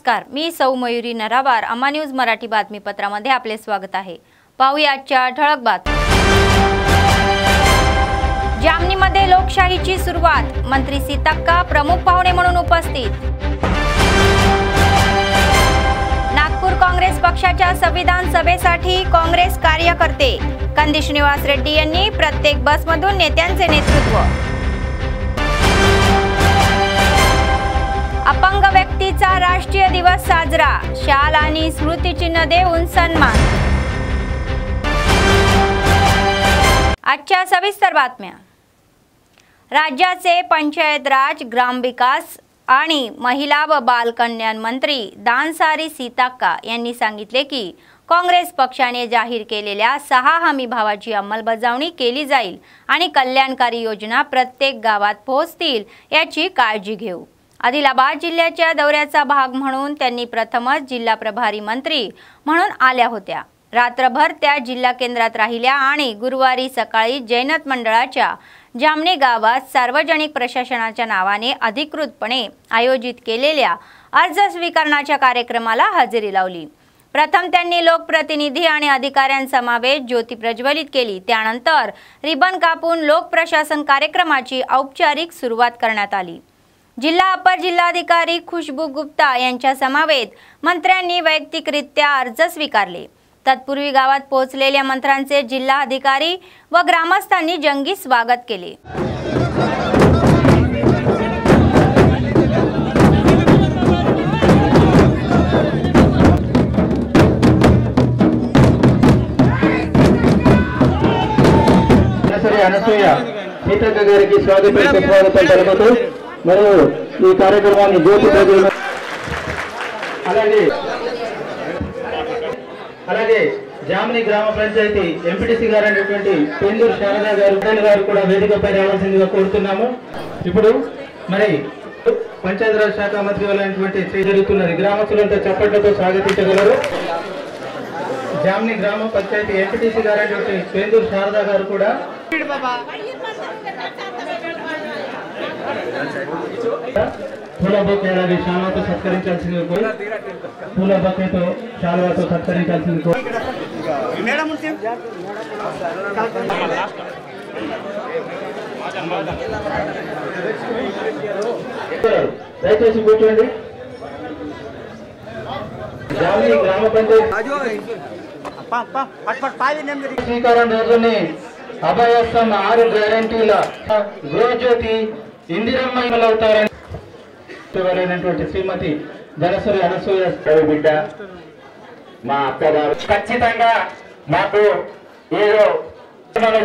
नमस्कार, मी सौ मयुरी नरावार, अम्मा न्यूज मराठी बातमीपत्रामध्ये आपले स्वागत आहे। पाहूया आजच्या ठळक बातम्या। जामनीमध्ये लोकशाहीची सुरुवात, मंत्री सीतक्का प्रमुख पाहुणे म्हणून उपस्थित। नागपूर काँग्रेस पक्षाच्या संविधान सभेसाठी काँग्रेस कार्यकर्ते, कंदी श्रीनिवास रेड्डी यांनी प्रत्येक बसमधून नेत्यांचे नेतृत्व। अपंग व्यक्तीचा राष्ट्रीय दिवस साजरा, शाल आणि स्मृतिचिन्ह देऊन सन्मान। आजच्या सविस्तर बातम्या। राज्याचे पंचायत राज, ग्रामविकास आणि महिला व बाल कल्याण मंत्री दानसारी सीतक्का यांनी सांगितले की काँग्रेस पक्षाने जाहीर केलेल्या 6 हमी भावाची अंमलबजावणी केली जाईल आणि कल्याणकारी योजना प्रत्येक गावात पोहोचतील याची काळजी घेऊ। आदिलाबाद जिल्ह्याच्या दौऱ्याचा भाग म्हणून त्यांनी प्रथमच जिल्हा प्रभारी मंत्री म्हणून आल्या होत्या। रात्रभर त्या जिल्हा केंद्रात राहिल्या आणि गुरुवारी सकाळी जैनत मंडळाच्या जामनी गावात सार्वजनिक प्रशासनाच्या नावाने अधिकृतपणे आयोजित केलेल्या अर्ज स्वीकारण्याच्या कार्यक्रमाला हजेरी लावली। प्रथम त्यांनी लोकप्रतिनिधी आणि अधिकाऱ्यांसमावेत ज्योती प्रज्वलित केली। त्यानंतर रिबन कापून लोक प्रशासन कार्यक्रमाची औपचारिक सुरुवात करण्यात आली। जिल्हा अपर जिल्हाधिकारी खुशबू गुप्ता यांच्या समवेत मंत्र्यांनी वैयक्तिकरित्या अर्ज स्वीकारले। तत्पूर्वी गावात पोहोचलेल्या मंत्र्यांचे जिल्हा अधिकारी व ग्रामस्थांनी जंगी स्वागत केले। ఈ కార్యక్రమాన్ని జ్యోతి ప్రజలు అలాగే జామని గ్రామ పంచాయతీ ఎంపీటీసీ గారు అయినటువంటి పెందూరు శారదా గారు కూడా వేదికపై రావాల్సిందిగా కోరుతున్నాము। ఇప్పుడు మరి పంచాయతీరాజ్ శాఖ మంత్రి అయినటువంటి శ్రీ జరుగుతున్నది, గ్రామస్తులంతా చప్పట్లతో స్వాగతించగలరు। జామని గ్రామ పంచాయతీ ఎంపీటీసీ గారు అయినటువంటి పెందూరు శారదా గారు కూడా పూలబొకేలాగే శాలువాతో సత్కరించాల్సింది పూలబొకేతో శాలువాతో సత్కరించాల్సింది దయచేసి కూర్చోండి। జామని గ్రామ పంచాయతీ శ్రీకారం రోజుని అభయస్థం 6 గ్యారంటీల గృహజ్యోతి ఇందిరమ్మ అవుతారని శ్రీమతి ధనశ్రీ అనసూయ బిడ్డ మా అత్తగారు ఖచ్చితంగా మాకు ఏదో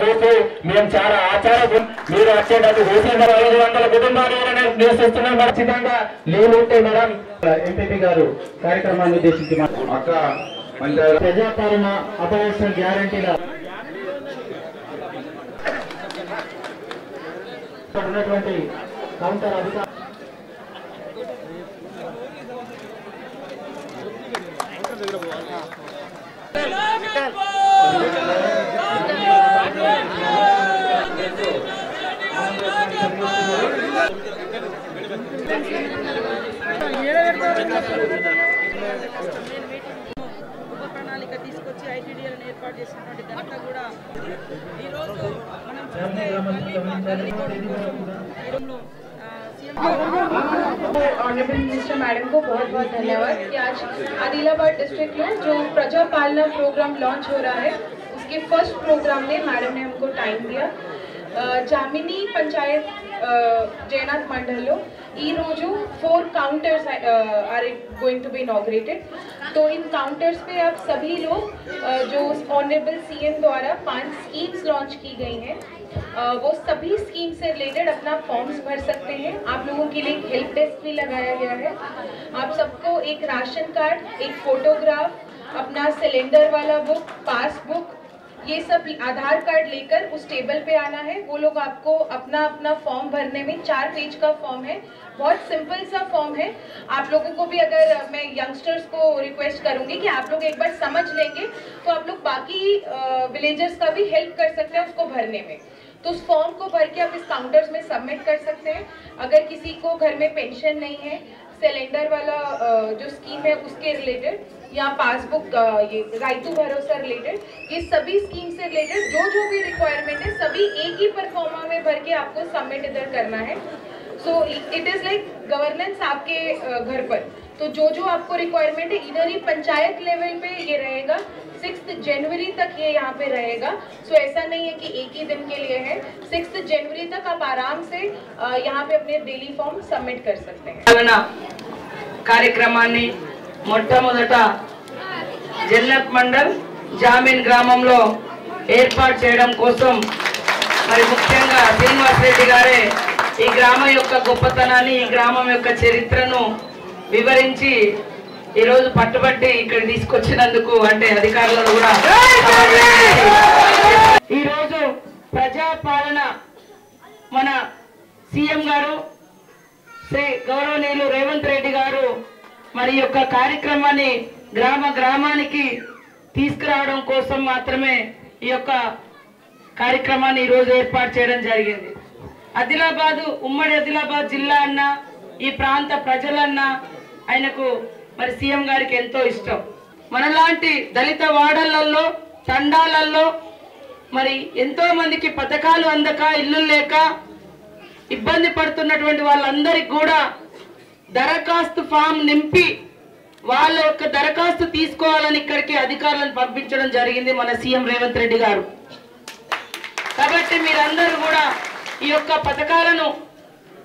చూసి మేము చాలా ఆచారం మీరు వచ్చేటట్టు 500 కుటుంబాలు నివసిస్తున్నాం। ఖచ్చితంగా లీవ్ ఉంటే మేడం ఎంపీపీ గారు కార్యక్రమాన్ని ఉద్దేశించి ప్రజాపాలన అభయస్థ గ్యారంటీల ఉన్నటువంటి కౌంటర్ అధికారులు ప్రణాళిక తీసుకొచ్చి ఐటీడీఎల్ ఏర్పాటు చేసినటువంటి ఘనత కూడా ఈ రోజు ऑनरेबल मिनिस्टर मैडम को बहुत बहुत धन्यवाद कि आज आदिलाबाद डिस्ट्रिक्ट में जो प्रजा पालना प्रोग्राम लॉन्च हो रहा है उसके फर्स्ट प्रोग्राम में मैडम ने हमको टाइम दिया। जामिनी पंचायत जैनाथ मंडलो ఈ రోజు 4 counters are going to be inaugurated. तो इन काउंटर्स पे आप सभी लोग जो ऑनरेबल सीएम द्वारा 5 स्कीम्स लॉन्च की गई हैं वो सभी स्कीम से रिलेटेड अपना फॉर्म्स भर सकते हैं। आप लोगों के लिए हेल्प डेस्क भी लगाया गया है। आप सबको एक राशन कार्ड, एक फोटोग्राफ, अपना सिलेंडर वाला बुक, पासबुक, ये सब आधार कार्ड लेकर उस टेबल पे आना है। वो लोग आपको अपना अपना फॉर्म भरने में 4 पेज का फॉर्म है, बहुत सिंपल सा फॉर्म है। आप लोगों को भी अगर मैं यंगस्टर्स को रिक्वेस्ट करूंगी कि आप लोग एक बार समझ लेंगे तो आप लोग बाकी विलेजर्स का भी हेल्प कर सकते हैं उसको भरने में। तो उस फॉर्म को भर के आप इस काउंटर्स में सबमिट कर सकते हैं। अगर किसी को घर में पेंशन नहीं है, सिलेंडर वाला जो स्कीम है उसके रिलेटेड, या पासबुक ये राइतु भरोसा रिलेटेड, ये सभी स्कीम से रिलेटेड जो भी रिक्वायरमेंट है सभी एक ही परफॉर्मा में भर के आपको सबमिट इधर करना है। So it is like governance आपके घर पर, तो जो आपको रिक्वायरमेंट है इधर ही पंचायत लेवल पे ये रहेगा। 6 जनवरी तक ये यहाँ पे रहेगा। सो ऐसा नहीं है कि एक ही दिन के लिए है, 6 जनवरी तक आप आराम से यहाँ पे अपने डेली फॉर्म सबमिट कर सकते हैं। కార్యక్రమాన్ని మొట్టమొదట జన్నత్ మండల్ జామిన్ గ్రామంలో ఏర్పాటు చేయడం కోసం మరి ముఖ్యంగా శ్రీనివాస్ రెడ్డి గారే ఈ గ్రామం యొక్క గొప్పతనాన్ని, ఈ గ్రామం యొక్క చరిత్రను వివరించి ఈ రోజు పట్టుబట్టి ఇక్కడ తీసుకొచ్చినందుకు అంటే అధికారులను కూడా ఈ రోజు ప్రజాపాలన మన సీఎం గారు శ్రీ గౌరవనీయులు రేవంత్ రెడ్డి గారు మరి యొక్క కార్యక్రమాన్ని గ్రామానికి తీసుకురావడం కోసం మాత్రమే ఈ యొక్క కార్యక్రమాన్ని ఈ రోజు ఏర్పాటు చేయడం జరిగింది. ఉమ్మడి ఆదిలాబాద్ జిల్లా అన్న ఈ ప్రాంత ప్రజలన్న ఆయనకు మరి సీఎం గారికి ఎంతో ఇష్టం. మనలాంటి దళిత వాడలలో తండాలలో మరి ఎంతో మందికి పథకాలు అందక ఇల్లు లేక ఇబ్బంది పడుతున్నటువంటి వాళ్ళందరికీ కూడా దరఖాస్తు ఫామ్ నింపి వాళ్ళ యొక్క దరఖాస్తు తీసుకోవాలని ఇక్కడికి అధికారులను పంపించడం జరిగింది మన సీఎం రేవంత్ రెడ్డి గారు. కాబట్టి మీరందరూ కూడా ఈ యొక్క పథకాలను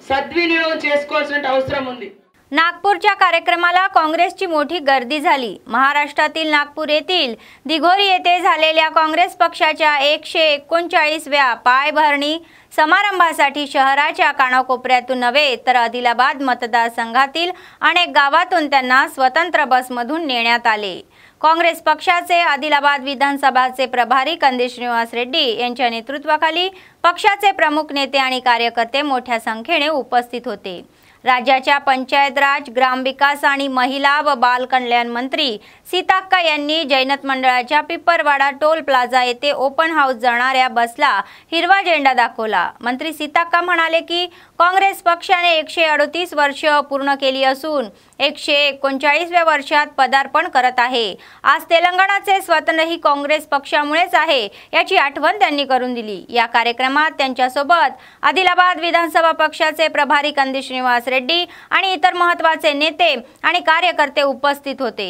सद्विनियोग చేసుకోవాల్సిన అవసరం ఉంది. नागपूरच्या कार्यक्रमाला काँग्रेसची मोठी गर्दी झाली. महाराष्ट्रातील नागपूर येथील दिघोरी येथे झालेल्या काँग्रेस पक्षाच्या 139व्या पायभरणी समारंभासाठी शहराच्या कानाकोपऱ्यातून नव्हे तर आदिलाबाद मतदारसंघातील अनेक गावातून त्यांना स्वतंत्र बसमधून नेण्यात आले. काँग्रेस पक्षाचे आदिलाबाद विधानसभाचे प्रभारी कंदी श्रीनिवास रेड्डी यांच्या नेतृत्वाखाली पक्षाचे प्रमुख नेते आणि कार्यकर्ते मोठ्या संख्येने उपस्थित होते. राज्याच्या पंचायत राज, ग्रामविकास आणि महिला व बाल कल्याण मंत्री सीताक्का यांनी जैनत मंडळाच्या पिप्परवाडा टोल प्लाझा येथे ओपन हाऊस जाणाऱ्या बसला हिरवा झेंडा दाखवला. मंत्री सीताक्का म्हणाले की काँग्रेस पक्षाने 138 वर्ष पूर्ण केली असून 139व्या वर्षात पदार्पण करत आहे. आज तेलंगणाचे स्वातंत्र्य ही काँग्रेस पक्षामुळेच आहे याची आठवण त्यांनी करून दिली. या कार्यक्रमात त्यांच्यासोबत आदिलाबाद विधानसभा पक्षाचे प्रभारी कंदी श्रीनिवास रेड्डी आणि इतर महत्त्वाचे नेते आणि कार्यकर्ते उपस्थित होते.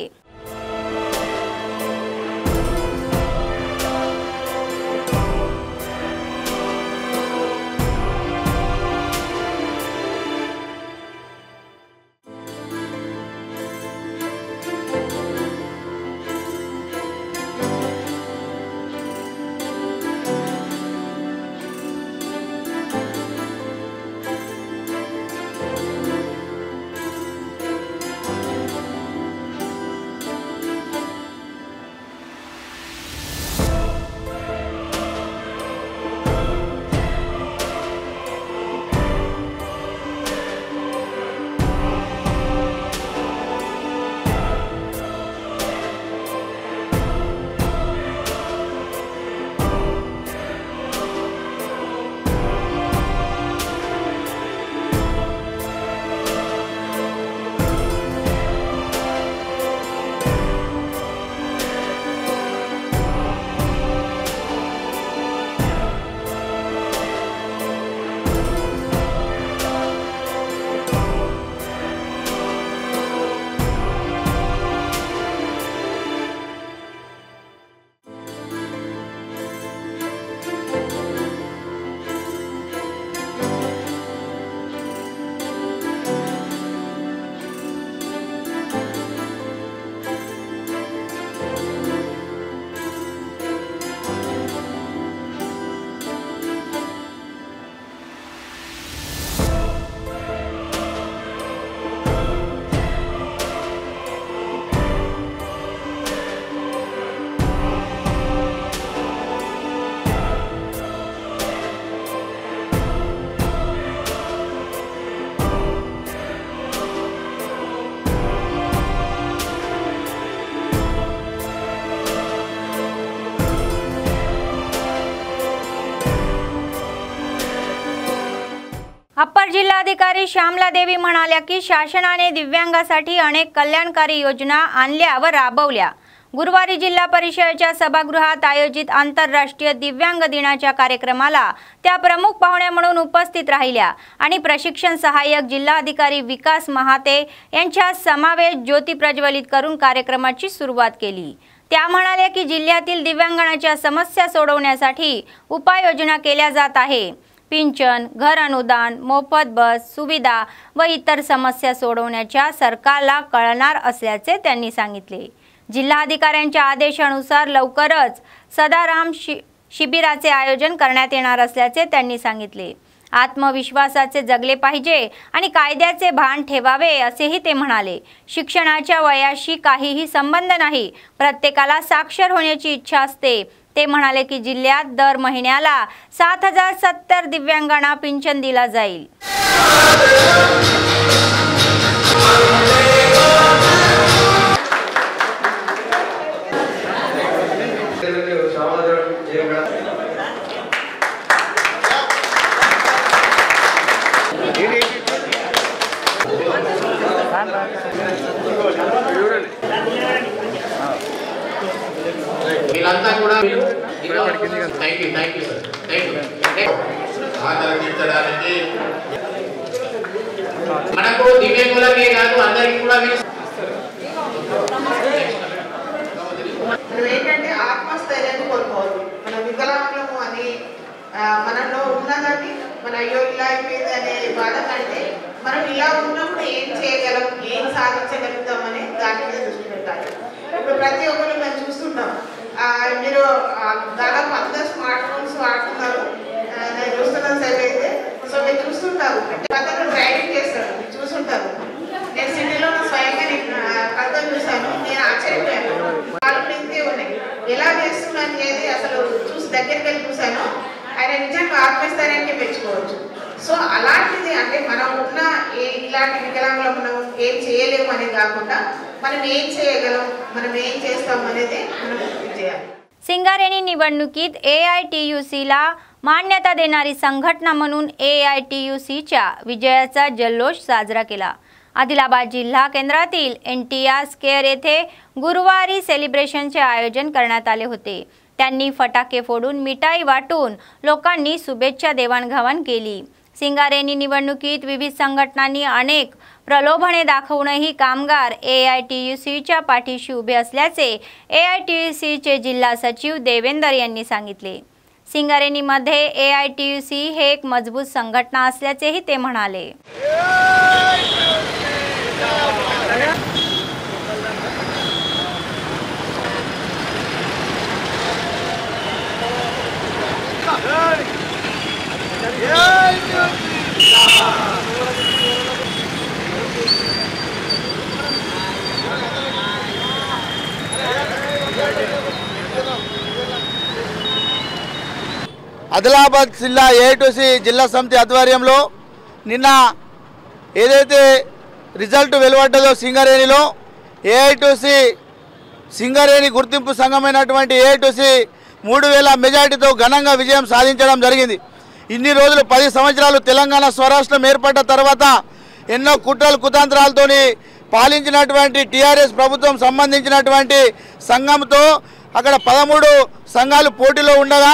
अपर जिल्हाधिकारी श्यामला देवी म्हणाल्या की शासनाने दिव्यांगासाठी अनेक कल्याणकारी योजना आणल्या व राबवल्या। गुरुवारी जिल्हा परिषदेच्या सभागृहात आयोजित आंतरराष्ट्रीय दिव्यांग दिनाच्या कार्यक्रमाला त्या प्रमुख पाहुण्या म्हणून उपस्थित राहिल्या आणि प्रशिक्षण सहाय्यक जिल्हाधिकारी विकास महाते यांच्या समावेश ज्योती प्रज्वलित करून कार्यक्रमाची सुरुवात केली। त्या म्हणाल्या की जिल्ह्यातील दिव्यांगांच्या समस्या सोडवण्यासाठी उपाययोजना केल्या जात आहे। पिंचन, घर अनुदान, मोफत बस सुविधा व इतर समस्या सोडवण्याच्या सरकारला कळणार असल्याचे त्यांनी सांगितले। जिल्हाधिकाऱ्यांच्या आदेशानुसार लवकरच सदाराम शिबिराचे आयोजन करण्यात येणार असल्याचे त्यांनी सांगितले। आत्मविश्वासाचे जगले पाहिजे आणि कायद्याचे भान ठेवावे असेही ते म्हणाले। शिक्षणाच्या वयाशी काहीही संबंध नाही, प्रत्येकाला साक्षर होण्याची इच्छा असते। ते म्हणाले की जिल्ह्यात दर महिन्याला 7070 दिव्यांगांना पिंचन दिला जाईल। వీళ్ళంతా కూడా థ్యాంక్ యూ సార్ ఆదరించడానికి మనకు దివ్యాంగులకే కాదు అందరికీ కూడా మనం ఏంటంటే ఆత్మస్థైర్యాన్ని కోల్పోవాలి। మన వికలాంగులము అని మనలో ఉన్నదని మన అయ్యో ఇలా అయిపోయింది అనే బాధ కంటే మనం ఇలా ఉన్నప్పుడు ఏం చేయగలం, ఏం సాధించగలుగుతాం అనే దాని మీద దృష్టి పెట్టాలి। ఇప్పుడు ప్రతి ఒక్కరు మేము చూస్తుంటాం, మీరు దాదాపు అందరూ స్మార్ట్ ఫోన్స్ వాడుతున్నారు, నేను చూస్తున్నాను సార్ అయితే। సో మీరు చూస్తుంటారు అంటే పక్కన డ్రైవింగ్ చేస్తారు, మీరు చూస్తుంటారు। నేను సిటీలో స్వయంగా కథ చూశాను, నేను ఆశ్చర్యపోయాను। వాళ్ళు ఇంతే ఉన్నాయి, ఎలా చేస్తున్నాను అనేది అసలు చూసి దగ్గరికి వెళ్ళి చూశాను। ఆయన నిజంగా ఆత్మస్థైర్యానికి మెచ్చుకోవచ్చు। సో అలాంటిది అంటే మనం ఉన్న ఇలాంటి వికలాంగులు మనం ఏం చేయలేము అనేది కాకుండా మనం ఏం చేయగలం, మనం ఏం చేస్తాం అనేది మనం చేయాలి। सिंगारेणी निवडणुकीत AITUCला मान्यता देणारी संघटना म्हणून AITUCच्या विजयाचा जल्लोष साजरा केला। आदिलाबाद जिल्हा केंद्रातील NTR स्क्वेअर येथे गुरुवारी सेलिब्रेशनचे आयोजन करण्यात आले होते। त्यांनी फटाके फोडून मिठाई वाटून लोकांनी शुभेच्छा देवाणघेवाण केली। सिंगारेणी निवडणुकीत विविध संघटनांनी अनेक प्रलोभने दाखवूनही कामगार AITUCच्या पाठीशी उभे असल्याचे AITUCचे जिल्हा सचिव देवेंद्र यांनी सांगितले। सिंगारेणीमध्ये AITUC हे एक मजबूत संघटना असल्याचेही ते म्हणाले। ఆదిలాబాద్ జిల్లా AITUC జిల్లా సమితి ఆధ్వర్యంలో నిన్న ఏదైతే రిజల్ట్ వెలువడ్డదో సింగరేణిలో AITUC సింగరేణి గుర్తింపు సంఘమైనటువంటి AITUC 3000 మెజార్టీతో ఘనంగా విజయం సాధించడం జరిగింది। ఇన్ని రోజులు 10 సంవత్సరాలు తెలంగాణ స్వరాష్ట్రం ఏర్పడ్డ తర్వాత ఎన్నో కుట్రలు కుతంత్రాలతోని పాలించినటువంటి TRS ప్రభుత్వం సంబంధించినటువంటి సంఘంతో అక్కడ 13 సంఘాలు పోటీలో ఉండగా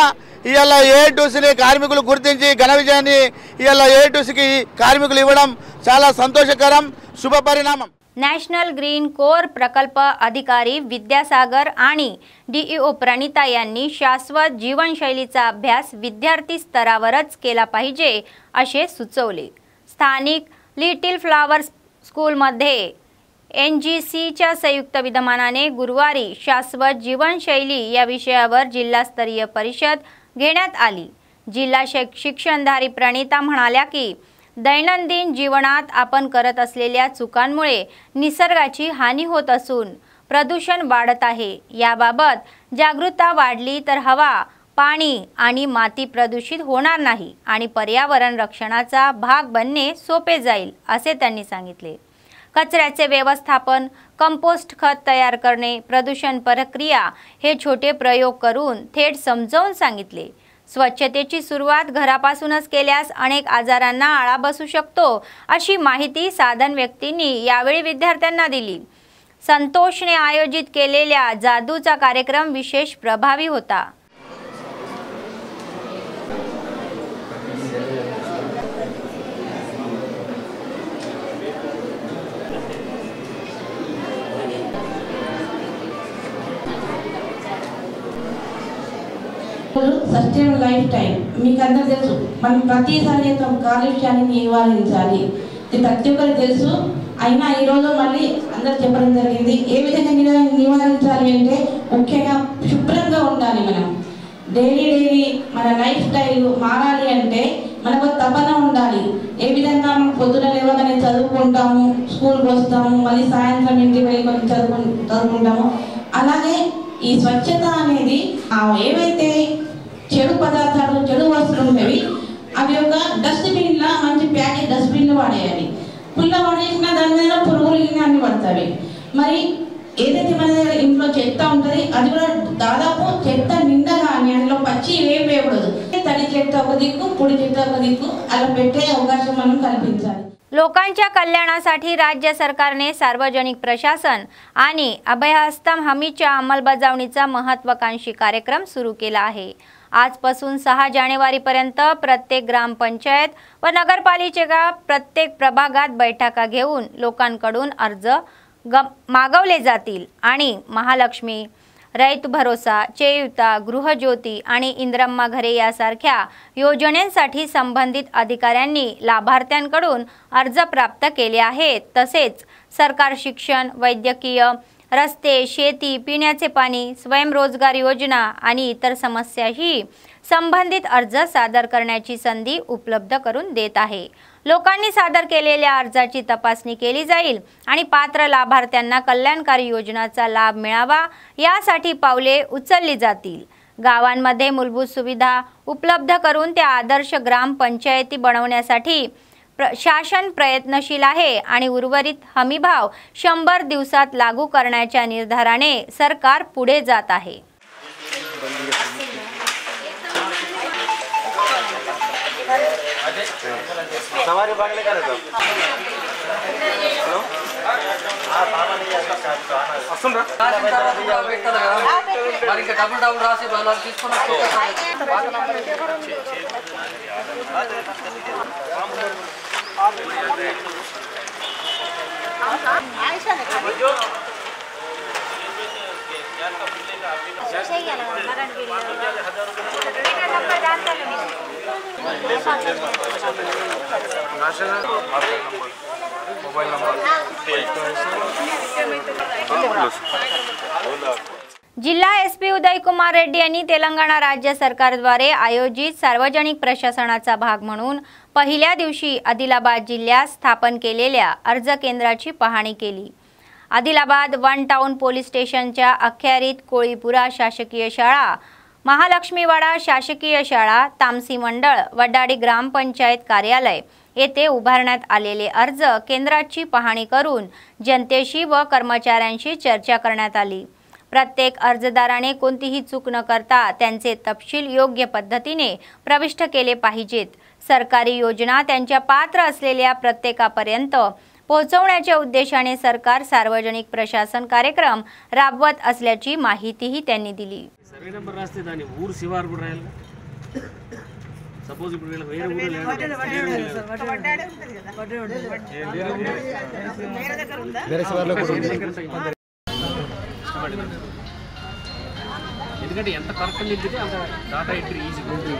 ఇవాళ AITUCని కార్మికులు గుర్తించి ఘన విజయాన్ని ఇవాళ AITUCకి కార్మికులు ఇవ్వడం చాలా సంతోషకరం, శుభ పరిణామం। नॅशनल ग्रीन कोर प्रकल्प अधिकारी विद्यासागर आणि DEO प्रणिता यांनी शाश्वत जीवनशैलीचा अभ्यास विद्यार्थी स्तरावरच केला पाहिजे असे सुचवले। स्थानिक लिटिल फ्लावर स्कूलमध्ये NGCच्या संयुक्त विद्यमानाने गुरुवारी शाश्वत जीवनशैली या विषयावर जिल्हास्तरीय परिषद घेण्यात आली। जिल्हा शिक्षणधारी प्रणिता म्हणाल्या की दैनंदिन जीवनात आपण करत असलेल्या चुकांमुळे निसर्गाची हानी होत असून प्रदूषण वाढत आहे। याबाबत जागरूकता वाढली तर हवा, पाणी आणि माती प्रदूषित होणार नाही आणि पर्यावरण रक्षणाचा भाग बनणे सोपे जाईल असे त्यांनी सांगितले। कचऱ्याचे व्यवस्थापन, कंपोस्ट खत तयार करणे, प्रदूषण प्रक्रिया हे छोटे प्रयोग करून थेट समजावून सांगितले। स्वच्छतेची सुरुवात घरापासूनच केल्यास अनेक आजारांना आळा बसू शकतो, अशी माहिती साधन व्यक्तींनी यावेळी विद्यार्थ्यांना दिली. संतोषने आयोजित केलेल्या जादूचा कार्यक्रम विशेष प्रभावी होता. సస్టైనబుల్ లైఫ్ స్టైల్ మీకు అందరూ తెలుసు. మనం ప్రతిసారి కాలుష్యాన్ని నివారించాలి, ఇది ప్రతి ఒక్కరికి తెలుసు. అయినా ఈరోజు మళ్ళీ అందరూ చెప్పడం జరిగింది. ఏ విధంగా నివారించాలి అంటే ముఖ్యంగా శుభ్రంగా ఉండాలి. మనం డైలీ మన లైఫ్ స్టైల్ మారాలి అంటే మనకు తపన ఉండాలి. ఏ విధంగా మనం పొద్దున లేవగానే చదువుకుంటాము, స్కూల్కి వస్తాము, మళ్ళీ సాయంత్రం ఇంటికి వెళ్ళి కొంచెం చదువుకుంటాము. అలాగే ఈ స్వచ్ఛత అనేది ఏవైతే చెడు పదార్థాలు, చెడు వస్తువులు ఉండేవి అవి ఒక డస్ట్బిన్లా మంచి ప్యాకెట్ డస్ట్బిన్లు వాడేయాలి. పుల్ల పడేసిన దాని మీద పురుగులు అన్ని పడతాయి. మరి ఏదైతే మన దగ్గర ఇంట్లో చెత్త ఉంటుంది అది కూడా దాదాపు చెత్త నిండగా అందులో పచ్చి ఏం వేయకూడదు. తడి చెత్త ఒక దిక్కు, పొడి చెత్త ఒక దిక్కు అలా పెట్టే అవకాశం మనం కల్పించాలి. लोकांच्या कल्याणासाठी राज्य सरकारने सार्वजनिक प्रशासन आणि अभयहस्तं हमीच्या अंमलबजावणीचा महत्त्वाकांक्षी कार्यक्रम सुरू केला आहे. आजपासून 6 जानेवारीपर्यंत प्रत्येक ग्रामपंचायत व नगरपालिकेच्या प्रत्येक प्रभागात बैठका घेऊन लोकांकडून अर्ज मागवले जातील आणि महालक्ष्मी, रैत भरोसा, चेयुता, गृहज्योती आणि इंद्रम्मा घरे यासारख्या योजनांसाठी संबंधित अधिकाऱ्यांनी लाभार्थ्यांकडून अर्ज प्राप्त केले आहेत. तसेच सरकार शिक्षण, वैद्यकीय, रस्ते, शेती, पिण्याचे पाणी, स्वयंरोजगार योजना आणि इतर समस्याही संबंधित अर्ज सादर करण्याची संधी उपलब्ध करून देत आहे. लोकांनी सादर केलेल्या अर्जाची तपासणी केली जाईल आणि पात्र लाभार्थ्यांना कल्याणकारी योजनांचा लाभ मिळावा यासाठी पावले उचलली जातील. गावांमध्ये मूलभूत सुविधा उपलब्ध करून त्या आदर्श ग्रामपंचायती बनवण्यासाठी शासन प्रयत्नशील आहे आणि उर्वरित हमीभाव 100 दिवसात लागू करण्याच्या निर्धाराने सरकार पुढे जात आहे. सवारी बागले करायचं అసలు మరి ఇంకా డబుల్ రాసి బలాలు తీసుకొని मोबाइल नंबर जिल्हा एसपी उदय कुमार रेड्डी यांनी तेलंगणा राज्य सरकारद्वारे आयोजित सार्वजनिक प्रशासनाचा भाग म्हणून पहिल्या दिवशी आदिलाबाद जिल्ह्यात स्थापन केलेल्या अर्ज केंद्राची पाहणी केली. आदिलाबाद 1 टाउन पोलीस स्टेशनच्या अखत्यारीत कोळीपुरा शासकीय शाळा, महालक्ष्मीवाडा शासकीय शाळा, तामसी मंडळ, वडाडी ग्रामपंचायत कार्यालय येथे उभारण्यात आलेले अर्ज केंद्राची पाहणी करून जनतेशी व कर्मचाऱ्यांशी चर्चा करण्यात आली. प्रत्येक अर्जदाराने कोणतीही चूक न करता त्यांचे तपशील योग्य पद्धतीने प्रविष्ट केले पाहिजेत. सरकारी योजना त्यांच्या पात्र असलेल्या प्रत्येकापर्यंत पोहोचवण्याच्या उद्देशाने सरकार सार्वजनिक प्रशासन कार्यक्रम राबवत असल्याची माहितीही त्यांनी दिली. सर्वे नंबर रास्ते दानी ऊर शिवार కూడా రాయాలి. సపోజ్ ఇప్పుడు వీళ్ళ వేరే ఊరు లేదు వేరే శివార్లో కూడా ఉంది. ఎందుకంటే ఎంత కరెక్ట్ నింపితే అంత డాటా ఎంట్రీ ఈజీగా ఉంటుంది.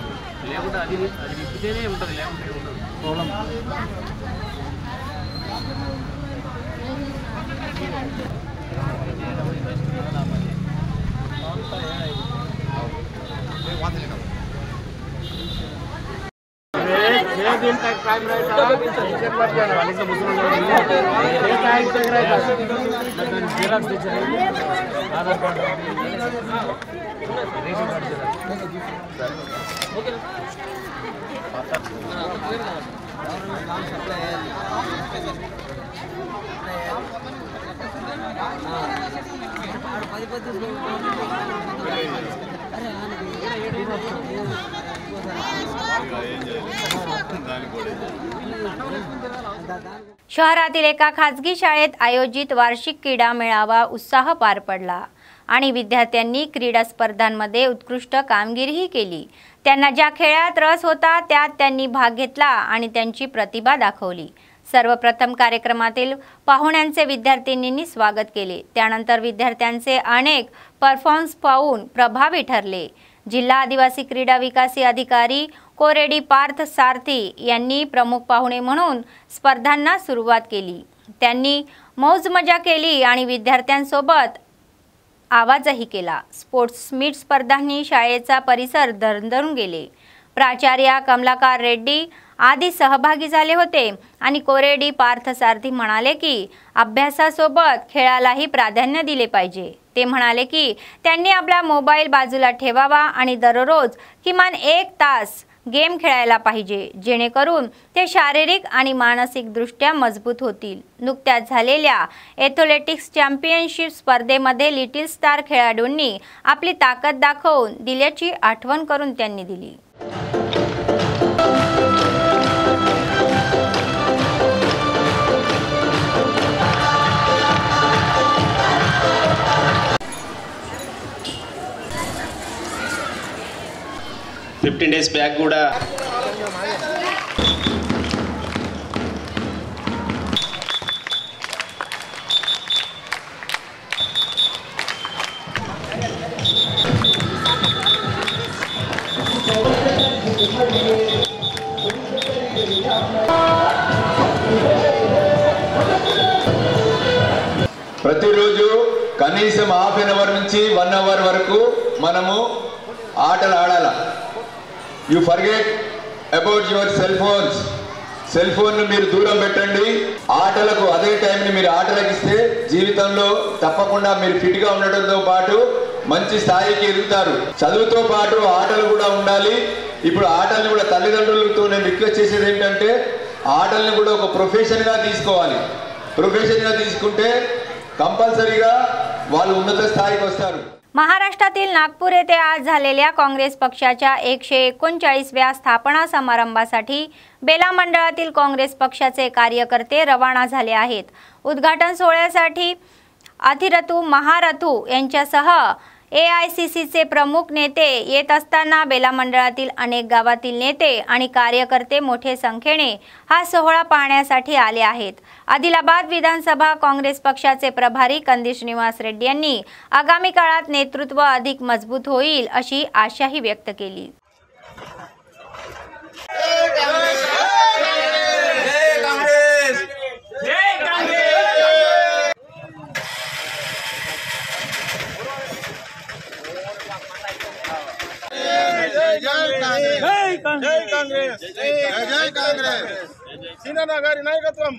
లేకుంటే అది నింపితేనే ఉంటుంది, లేకుంటే ఉండదు ప్రాబ్లం. दिन तक टाइम रहता है वाले से मुसलमान लोग ये टाइम तक रहता है जेरॉक्स दे चाहिए आधार कार्ड रेशन कार्ड ओके काम सप्लाई है हां 10 अरे शहरातील एका खासगी शाळेत आयोजित वार्षिक क्रीडा मेळावा उत्साह पार पडला आणि विद्यार्थ्यांनी क्रीडा स्पर्धांमध्ये उत्कृष्ट कामगिरीही केली। त्यांना ज्या खेळात रस होता त्यात त्यांनी भाग घेतला आणि त्यांची प्रतिभा दाखवली। सर्वप्रथम कार्यक्रमातील पाहुण्यांचे विद्यार्थिनींनी स्वागत केले। त्यानंतर विद्यार्थ्यांचे अनेक परफॉर्मन्स पाहून प्रभावी ठरले। जिल्हा आदिवासी क्रीडा विकास अधिकारी कोरेडी पार्थ सारथी यांनी प्रमुख पाहुणे म्हणून स्पर्धांना सुरुवात केली। त्यांनी मौज मजा केली आणि विद्यार्थ्यांसोबत आवाजही केला। स्पोर्ट्स मीट स्पर्धांनी शाळेचा परिसर दरदरून गेले। प्राचार्य कमलाकर रेड्डी आदी सहभागी झाले होते आणि कोरेडी पार्थ सारथी म्हणाले की अभ्यासासोबत खेळालाही प्राधान्य दिले पाहिजे। ते म्हणाले की त्यांनी आपला मोबाईल बाजूला ठेवावा आणि दररोज किमान 1 तास गेम खेळायला पाहिजे, जेणेकरून ते शारीरिक आणि मानसिक दृष्ट्या मजबूत होतील। नुकत्याच झालेल्या एथलेटिक्स चॅम्पियनशिप स्पर्धेमध्ये लिटिल स्टार खेळाडूंनी आपली ताकद दाखवून दिल्याची आठवण करून त्यांनी दिली। $15 days back కూడా ప్రతిరోజు కనీసం హాఫ్ అన్ అవర్ నుంచి 1 అవర్ వరకు మనము ఆటలు ఆడాలి। You forget about your cell phones. Cell phone మీరు దూరం పెట్టండి। ఆటలకు అదే టైంని మీరు ఆటలకు ఇస్తే జీవితంలో తప్పకుండా మీరు ఫిట్గా ఉండడంతో పాటు మంచి స్థాయికి ఎదుగుతారు। చదువుతో పాటు ఆటలు కూడా ఉండాలి। ఇప్పుడు ఆటల్ని కూడా తల్లిదండ్రులతో నేను రిక్వెస్ట్ చేసేది ఏంటంటే ఆటల్ని కూడా ఒక ప్రొఫెషన్గా తీసుకోవాలి। ప్రొఫెషన్గా తీసుకుంటే कंपल्सरीగా వాళ్ళు ఉన్నత స్థాయికి వస్తారు। महाराष्ट्रातील नागपूर येथे आज झालेल्या काँग्रेस पक्षाच्या 139व्या स्थापना समारंभासाठी बेला मंडळातील काँग्रेस पक्षाचे कार्यकर्ते रवाना झाले आहेत। उद्घाटन सोहळ्यासाठी अथिरथू महारथू यांच्यासह AICCचे प्रमुख नेते येत असताना बेला मंडळातील अनेक गावातील नेते आणि कार्यकर्ते मोठ्या संख्येने हा सोहळा पाहण्यासाठी आले आहेत। आदिलाबाद विधानसभा काँग्रेस पक्षाचे प्रभारी कंदी श्रीनिवास रेड्डी यांनी आगामी काळात नेतृत्व अधिक मजबूत होईल अशी आशाही व्यक्त केली। जय कांग्रेस जय कांग्रेस सीना गारी नायकत्वम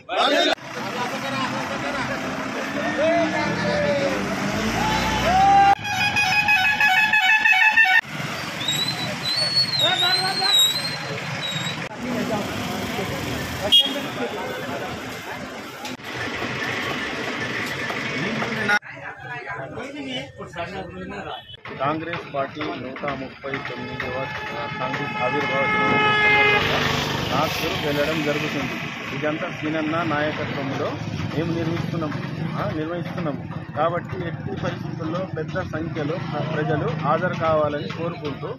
కాంగ్రెస్ పార్టీ 139వ కాంగ్రెస్ ఆవిర్భావ దినోత్సవం నాగ్పూర్ వెళ్ళడం జరుగుతుంది। ఇదంతా సీనన్న నాయకత్వంలో మేము నిర్వహిస్తున్నాం కాబట్టి ఎట్టి పరిస్థితుల్లో పెద్ద సంఖ్యలో ప్రజలు హాజరు కావాలని కోరుకుంటూ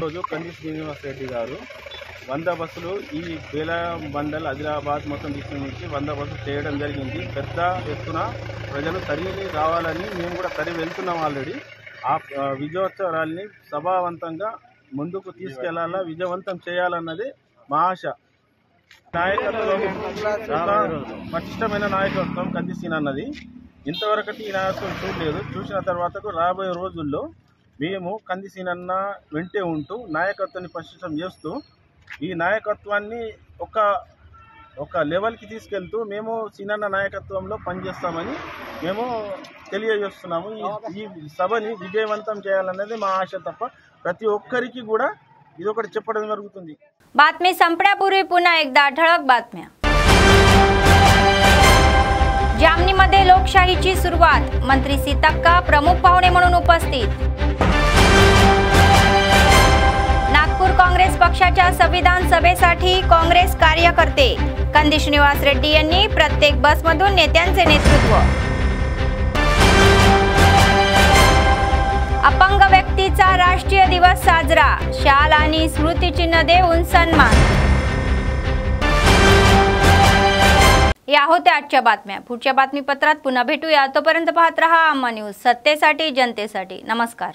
రోజు కంది శ్రీనివాస్ రెడ్డి గారు 100 బస్సులు ఈ బేలా మండల్ ఆదిలాబాద్ మొత్తం డిస్ట్రిక్ట్ నుంచి 100 బస్సులు చేయడం జరిగింది। పెద్ద ఎత్తున ప్రజలు తరలి రావాలని మేము కూడా తరలి వెళ్తున్నాం ఆల్రెడీ। ఆ విజయోత్సవ ర్యాలీని సభావంతంగా ముందుకు తీసుకెళ్లాలా, విజయవంతం చేయాలన్నది మా ఆశ। నాయకత్వం చాలా పటిష్టమైన నాయకత్వం కంది సీనన్నది। ఇంతవరకు ఈ నాయకత్వం చూడలేదు। చూసిన తర్వాత రాబోయే రోజుల్లో మేము కంది సీనన్న వెంటే ఉంటూ నాయకత్వాన్ని పటిష్టం చేస్తూ ఈ నాయకత్వాన్ని ఒక లెవెల్కి తీసుకెళ్తూ మేము సీనన్న నాయకత్వంలో పనిచేస్తామని మేము తెలియజేస్తున్నాము। ఈ సభని విజయవంతం చేయాలన్నది మా ఆశ తప్ప ప్రతి ఒక్కరికి కూడా ఇదొకటి చెప్పడం జరుగుతుంది। बातमी संपण्यापूर्वी पुन्हा एकदा ठळक बातम्या। जामनीमध्ये लोकशाहीची सुरुवात, मंत्री सीतक्का प्रमुख पाहुणे म्हणून उपस्थित। पक्षाच्या संविधान सभेसाठी काँग्रेस कार्यकर्ते कंदी श्रीनिवास रेड्डी यांनी प्रत्येक बसमधून नेत्यांचे नेतृत्व. अपंग व्यक्तीचा राष्ट्रीय दिवस साजरा, शाल आणि स्मृतिचिन्ह देऊन सन्मान. या होत्या आजच्या बातम्या. पुढच्या बातमीपत्रात पुन्हा भेटूया. तोपर्यंत पाहत रहा अम्मा न्यूज, सत्तेसाठी जनतेसाठी. नमस्कार.